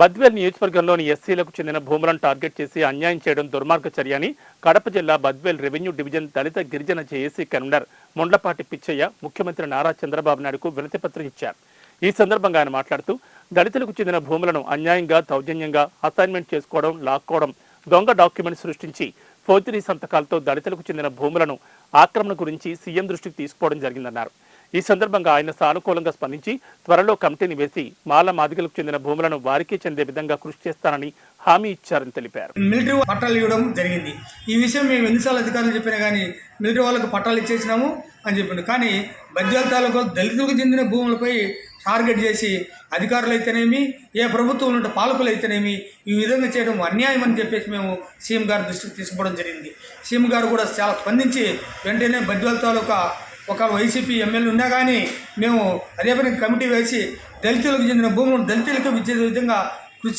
బద్వేల్ నియోజకవర్గంలోని ఎస్సీలకు చెందిన భూములను టార్గెట్ చేసి అన్యాయం చేయడం దుర్మార్గ చర్య అని కడప జిల్లా బద్వేల్ రెవెన్యూ డివిజన్ దళిత గిరిజన జేఏసీ కన్వీనర్ ముండ్లపాటి పిచ్చయ్య ముఖ్యమంత్రి నారా చంద్రబాబు నాయుడుకు వినతిపత్రం ఇచ్చారు. ఈ సందర్భంగా ఆయన మాట్లాడుతూ దళితులకు చెందిన భూములను అన్యాయంగా దౌర్జన్యంగా అసైన్మెంట్ చేసుకోవడం, లాక్కోవడం, దొంగ డాక్యుమెంట్ సృష్టించి ఫోర్జరీ సంతకాలతో దళితులకు చెందిన భూములను ఆక్రమణ గురించి సీఎం దృష్టికి తీసుకోవడం జరిగిందన్నారు. ఈ సందర్భంగా ఆయన సానుకూలంగా స్పందించి త్వరలో కమిటీని వేసి మాల మాదిగలకు చెందిన భూములను వారికే చెందే విధంగా కృషి చేస్తానని హామీ ఇచ్చారని తెలిపారు. మిలిటరీ పట్టాలు ఇవ్వడం జరిగింది. ఈ విషయం మేము ఎన్నిసార్లు అధికారులు చెప్పినా కానీ మిలిటరీ వాళ్ళకు పట్టాలు ఇచ్చేసినాము అని చెప్పిండు. కానీ బద్వేల్ తాలూకా దళితులకు చెందిన భూములపై టార్గెట్ చేసి అధికారులు అయితేనేమి, ఏ ప్రభుత్వం ఉంటే పాలకులు అయితేనేమి ఈ విధంగా చేయడం అన్యాయం అని చెప్పేసి మేము సీఎం గారి దృష్టికి తీసుకోవడం జరిగింది. సీఎం గారు కూడా చాలా స్పందించి వెంటనే బద్వేల్ తాలూకా ఒక వైసీపీ ఎమ్మెల్యే ఉన్నా కానీ మేము అదే పని కమిటీ వేసి దళితులకు చెందిన భూములను దళితులకు ఇచ్చే విధంగా